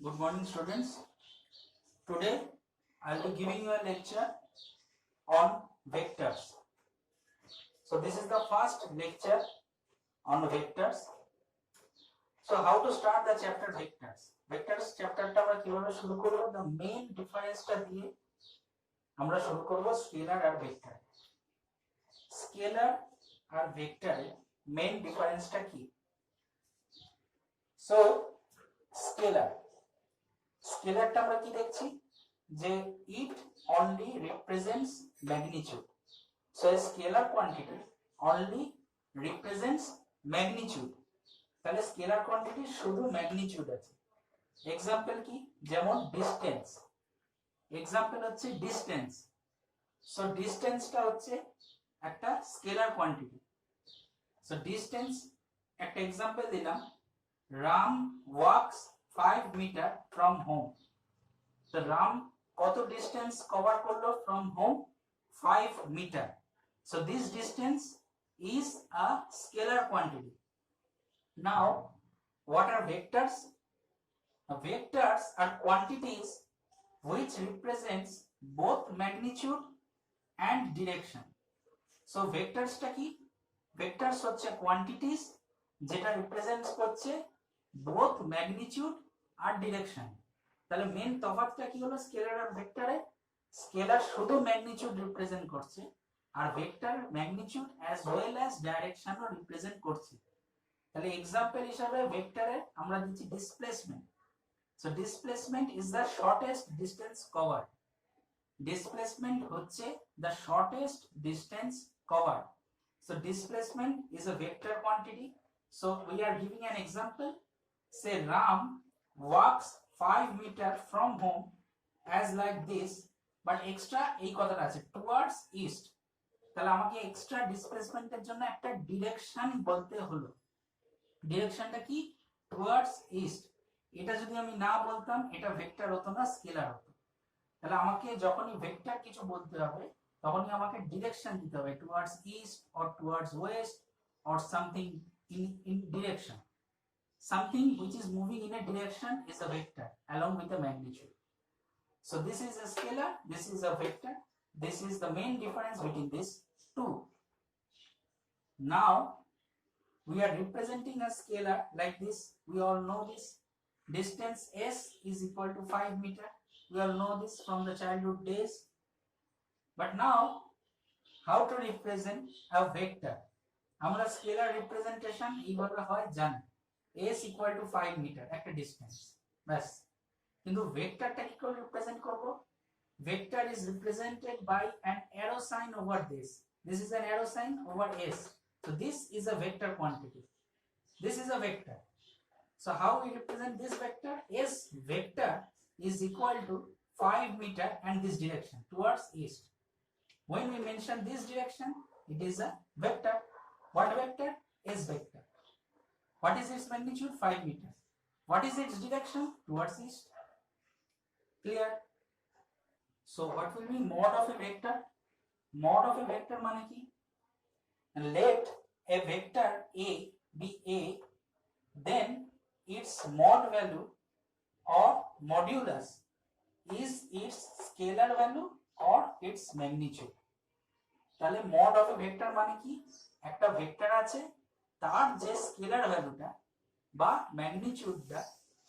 Good morning, students. Today I will be giving you a lecture on vectors. So this is the first lecture on vectors. So how to start the chapter vectors? Vectors chapter টা আমরা কিভাবে শুরু করব? The main difference টা দিয়ে আমরা শুরু করব scalar আর vector. Scalar আর vector main difference টা কি? So স্কেলারটা আমরা কি দেখছি যে it only represents magnitude. So a scalar quantity only represents magnitude. তাহলে স্কেলার কোয়ান্টিটি শুধু ম্যাগনিটিউড আছে। এক্সাম্পল কি? যেমন ডিসটেন্স। এক্সাম্পল হচ্ছে ডিসটেন্স। সো ডিসটেন্সটা হচ্ছে একটা স্কেলার কোয়ান্টিটি। সো ডিসটেন্স একটা এক্সাম্পল দিলাম, Ram walks 5 metre from home. তো রাম কত ডিসটেন্স কভার করলো from home? 5 metre. So this distance is a scalar quantity. Now, what are vectors? Vectors are quantities which represents both magnitude and direction. So vectors টা কি? Vectors হচ্ছে quantities যেটা represents করছে both magnitude আর direction. তাহলে main তফাৎটা কি হলো স্কেলার আর ভেক্টরে? স্কেলার শুধু ম্যাগনিটিউড রিপ্রেজেন্ট করছে আর vector magnitude as well as ডাইরেকশনও রিপ্রেজেন্ট করছে। তাহলে এক্সাম্পল হিসাবে ভেক্টরে আমরা দিচ্ছি displacement. So displacement is the shortest distance cover. Displacement হচ্ছে the shortest distance cover. So displacement is a vector quantity. So we are giving an example. Say Ram walks 5 metre from home as like this, but extra এই কথাটা আছে towards east। তাহলে আমাকে extra ডিসপ্লেসমেন্টের জন্য একটা direction বলতে হলো। ডিরেকশনটা কি? towards east। এটা যদি আমি না বলতাম এটা ভেক্টর হতো না, স্কেলার হতো। তাহলে আমাকে যখনই ভেক্টর কিছু বলতে হবে তখনই আমাকে ডিরেকশন দিতে হবে, towards east or towards west or something in direction. Something which is moving in a direction is a vector along with the magnitude. So this is a scalar, this is a vector. This is the main difference between these two. Now we are representing a scalar like this. We all know this. Distance s is equal to 5 meter. We all know this from the childhood days. But now how to represent a vector? আমরা scalar representation এইভাবে হয় জানি, s equal to 5 meter একটা distance, বাস। কিন্তু ভেক্টরটা কি করে represent করব? Vector is represented by an arrow sign over this. This is an arrow sign over s. So this is a vector quantity. This is a vector. So how we represent this vector? S vector is equal to 5 meter and this direction towards east. When we mention this direction, it is a vector. What vector? S vector. What is its magnitude? 5 meters. What is its direction? Towards east. Clear? So what will be mod of a vector? Mod of a vector মানে কি? Let a vector A be A, then its mod value or modulus is its scalar value or its magnitude. তাহলে mod of a vector মানে কি? একটা vector আছে, তার যে scalar ভ্যালুটা বা ম্যাগনিটিউডটা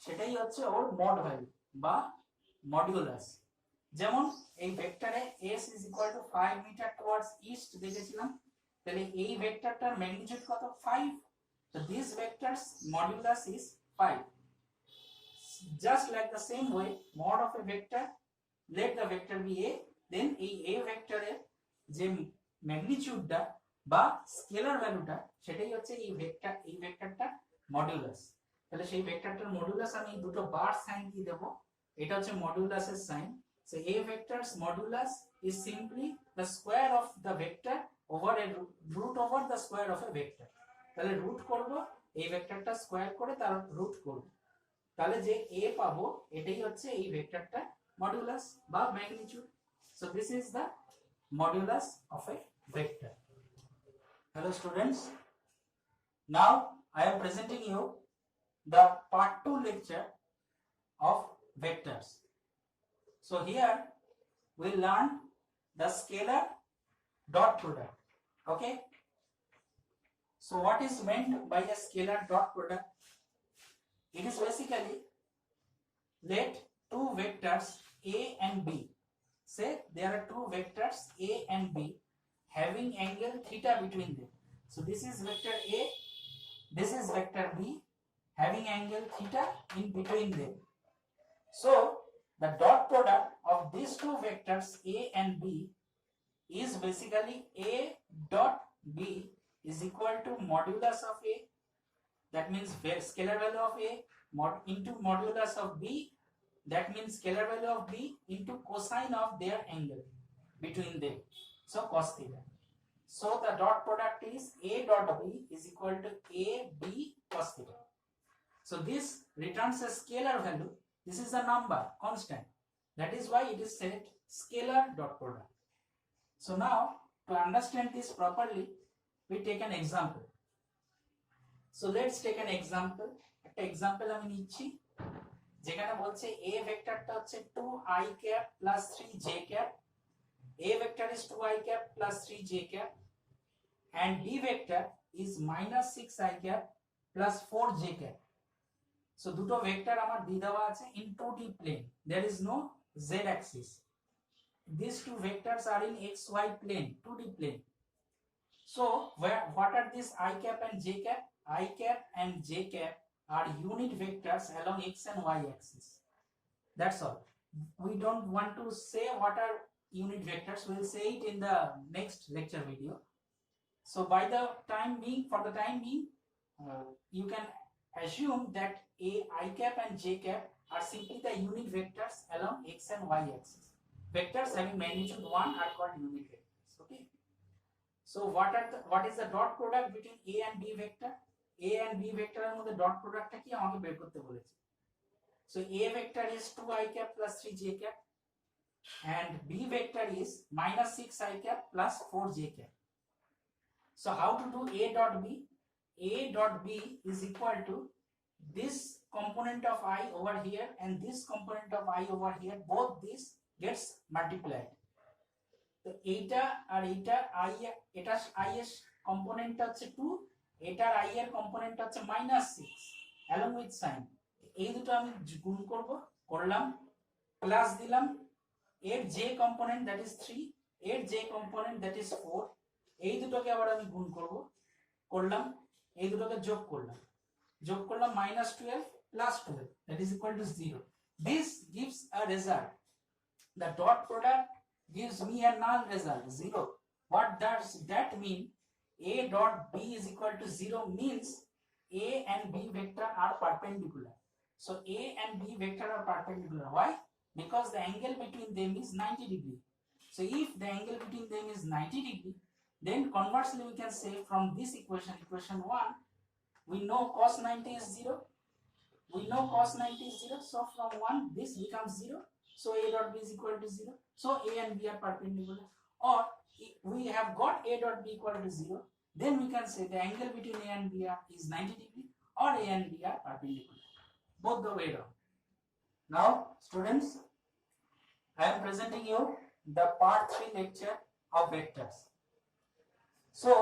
সেটাই হচ্ছে ওর মড ভ্যালু বা মডিউলাস। যেমন এই ভেক্টরে s is equal to 5 metre towards east দেখেছিলাম, তাহলে এই ভেক্টরটার ম্যাগনিটিউড কত? 5। so this vector's modulus is 5. just like the same way, mod of a vector, let the vector be a, then এই a ভেক্টরের যে ম্যাগনিটিউডটা বা স্কেলার ভ্যালুটা সেটাই হচ্ছে এই ভেক্টরটা মডিউলাস। তাহলে সেই ভেক্টরটার মডিউলাস আমি দুটো বার সাইন দিয়ে দেব, এটা হচ্ছে মডিউলাসের sign. So a vector's modulus is simply the square of the vector over a root over the square of a vector. তাহলে রুট করব এই ভেক্টরটা স্কয়ার করে তার রুট করব, তাহলে যে a পাবো এটাই হচ্ছে এই ভেক্টরটা মডিউলাস বা magnitude. So this is the modulus of a vector. Hello students, now I am presenting you the part 2 lecture of vectors. So here we learn the scalar dot product. Okay. So what is meant by a scalar dot product? It is basically, let two vectors A and B, say there are two vectors A and B having angle theta between them. So this is vector A, this is vector B having angle theta in between them. So the dot product of these two vectors A and B is basically A dot B is equal to modulus of A, that means scalar value of A, into modulus of B, that means scalar value of B, into cosine of their angle between them, so cos theta. So the dot product is A dot B is equal to A B cos theta. So this returns a scalar value. This is a number, constant. That is why it is said scalar dot product. So now, to understand this properly, we take an example. So let's take an example. একটা example আমি নিচ্ছি যেখানে বলছে A ভেক্টরটা হচ্ছে 2i cap plus 3j cap, A vector is 2i cap plus 3j cap, and B vector is minus 6i cap plus 4j cap. So দুটো vector আমার দিয়ে দেওয়া আছে in 2D plane. There is no z axis. These two vectors are in xy plane, 2D plane. So what are these I cap and j cap? I cap and j cap are unit vectors along x and y axis. That's all. We don't want to say what are unit vectors. We'll say it in the next lecture video. So by the time being, for the time being, you can assume that I cap and j cap are simply the unit vectors along x and y axis. Vectors having magnitude 1 are called unit vectors. Okay. So what is the dot product between A and B vector? A and B vector এর মধ্যে dot product টা কি আমাকে বের করতে বলেছে. So A vector is 2i cap plus 3j cap and B vector is minus 6i cap plus 4j cap. So how to do A dot B? A dot B is equal to this component of I over here and this component of I over here. Both this gets multiplied. তো এইটা আর এইটা I, এটা I এর কম্পোনেন্টটা হচ্ছে 2, এটার I এর কম্পোনেন্টটা হচ্ছে -6 along with sin. এই দুটো আমি গুণ করব, করলাম, প্লাস দিলাম এর j কম্পোনেন্ট দ্যাট ইজ 3, এর j কম্পোনেন্ট দ্যাট ইজ 4, এই দুটোকে আবার আমি গুণ করব, করলাম, এই দুটোকে যোগ করলাম -12 plus 12 that is equal to 0. This gives a result. The dot product gives me a null result, 0. What does that mean? A dot B is equal to 0 means A and B vector are perpendicular. So A and B vector are perpendicular. Why? Because the angle between them is 90 degree. So if the angle between them is 90 degree, then conversely we can say from this equation, equation 1, we know cos 90 is 0. We know cos 90 is 0. So from 1 this becomes 0. So A dot B is equal to 0. So A and B are perpendicular. Or we have got A dot B equal to 0. Then we can say the angle between A and B is 90 degree or A and B are perpendicular. Both the way around. Now students, I am presenting you the part 3 lecture of vectors. So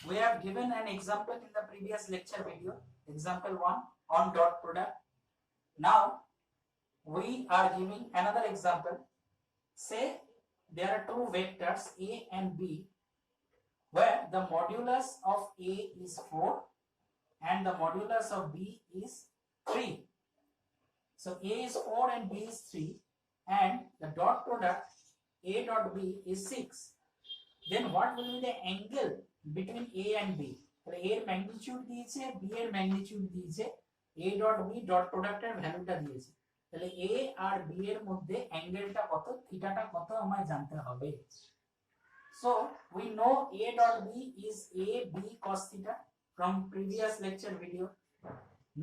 we have given an example in the previous lecture video, example 1 on dot product. Now we are giving another example. Say there are two vectors A and B where the modulus of A is 4 and the modulus of B is 3. So A is 4 and B is 3 and the dot product A dot B is 6. Then what will be the angle between A and B? তাহলে A এর magnitude দিয়েছে, B এর magnitude দিয়েছে, A dot B dot প্রোডাক্টের ভ্যালুটা দিয়েছে। তাহলে A R B এর মধ্যে অ্যাঙ্গেলটা কত, থিটাটা কত আমায় জানতে হবে। So we know A dot B is AB cos theta from previous lecture video.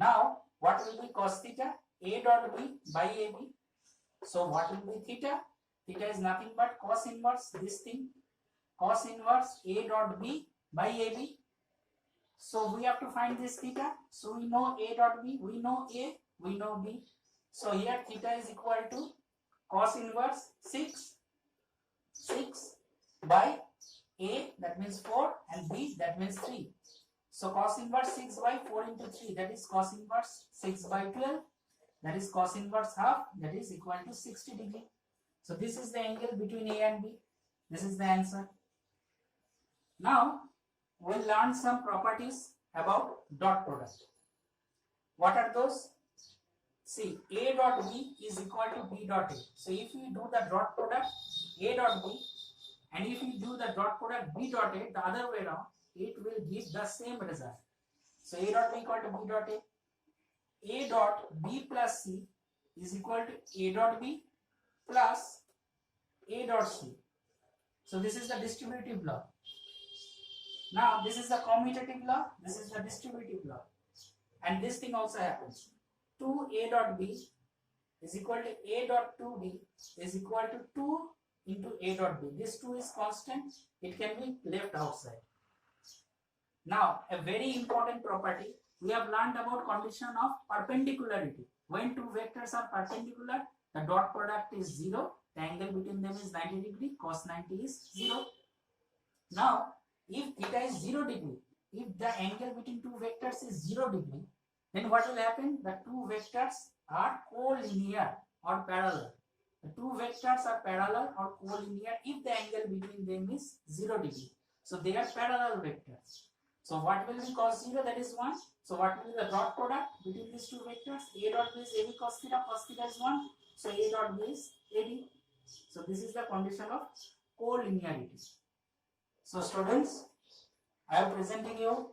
Now what will be cos theta? A dot B by AB. So what will be theta? Theta is nothing but cos inverse this thing, cos inverse A dot B by AB. So we have to find this theta. So we know A dot B, we know A, we know B. So here theta is equal to cos inverse 6 by A, that means 4, and B, that means 3. So cos inverse 6 by 4 into 3, that is cos inverse 6 by 12, that is cos inverse half, that is equal to 60 degree. So this is the angle between A and B. This is the answer. Now we'll learn some properties about dot product. What are those? See, A dot B is equal to B dot A. So if we do the dot product A dot B, and if we do the dot product B dot A the other way around, it will give the same result. So A dot B equal to B dot A. A dot B plus C is equal to A dot B plus A dot C. So this is the distributive law. Now this is the commutative law, this is the distributive law. And this thing also happens. 2A dot B is equal to A dot 2B is equal to 2 into A dot B. This 2 is constant, it can be left outside. Now a very important property, we have learned about condition of perpendicularity. When two vectors are perpendicular, the dot product is 0, the angle between them is 90 degree, cos 90 is 0. Now if theta is 0 degree, if the angle between two vectors is 0 degree, then what will happen? The two vectors are collinear or parallel. The two vectors are parallel or collinear if the angle between them is 0 degree. So they are parallel vectors. So what will be cos 0? That is 1. So what will be the dot product between these two vectors? A dot B is AB cos theta is 1. So A dot B is AB. So this is the condition of collinearity. So students, I am presenting you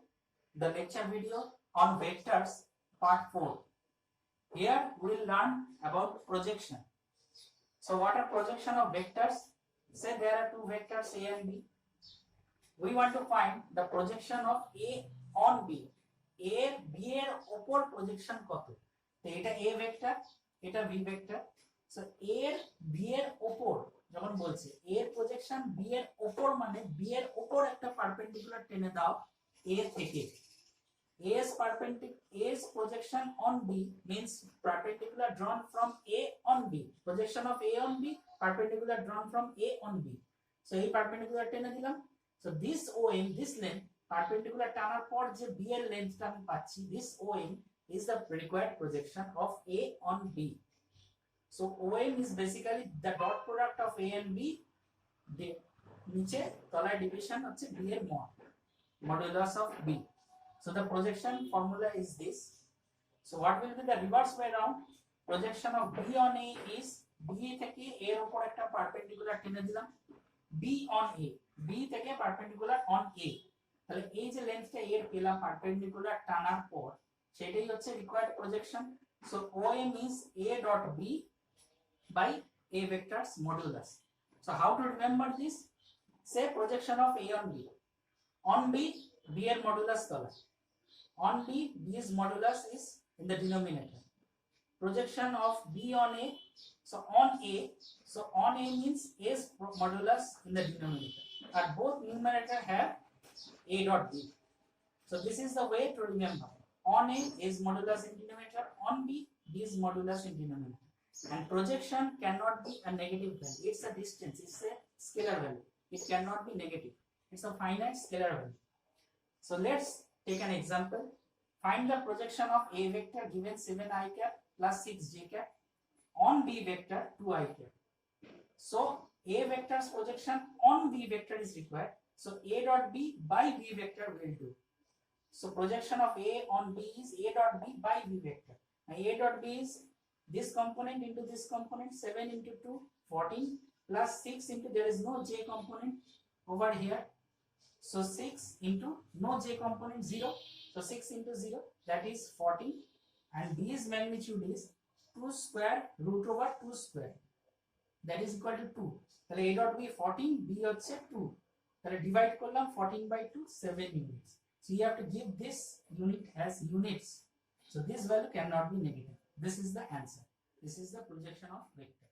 the lecture video on vectors part 4. Here we will learn about projection. So what are projection of vectors? Say there are two vectors A and B. We want to find the projection of A on B. A B এর উপর projection কত? তো এটা A vector, এটা B vector. So A এর B এর উপর যখন বলছে A এর projection B এর উপর মানে B এর উপর একটা perpendicular টেনে দাও A থেকে। A's projection on B means perpendicular drawn from A on B. Projection of A on B, perpendicular drawn from A on B. So এই perpendicular টেনে দিলাম। So this OM, this length, perpendicular টানার পর যে B এর লেন্থটা আমি পাচ্ছি, this OM is the required projection of A on B. So OM is basically the dot product of A and B. নিচে তলায় division হচ্ছে B এর mod, modulus of B. So the projection formula is this. So what will be the reverse way around? Projection of B on A is B থেকে A এর উপর একটা perpendicular টেনে দিলাম, B on A, B থেকে perpendicular on A. তাহলে এই যে লেন্থটা A এর পেলাম perpendicular টানার পর, সেটাই হচ্ছে required projection. So OM is A dot B by A vector's modulus. So how to remember this? Say projection of A on B. On B, B এর modulus তলা. On B, B's modulus is in the denominator. Projection of B on A, so on A means A's modulus in the denominator. And both numerator have A dot B. So this is the way to remember. On A is modulus in denominator, on B, B's modulus in denominator. And projection cannot be a negative value. It's a distance, it's a scalar value. It cannot be negative. It's a finite scalar value. So let's take an example. Find the projection of A vector given 7i cap plus 6j cap on B vector 2i cap. So A vector's projection on B vector is required. So A dot B by B vector will do. So projection of A on B is A dot B by B vector. Now A dot B is this component into this component, 7 into 2, 14 plus 6 into, there is no j component over here. So 6 into no j component 0. So 6 into 0, that is 40. And B's magnitude is 2 square root over 2 square. That is equal to 2. তাহলে A dot B 14, B হচ্ছে 2. তাহলে divide করলাম 14 by 2, 7 units. So you have to give this unit as units. So this value cannot be negative. This is the answer. This is the projection of vector.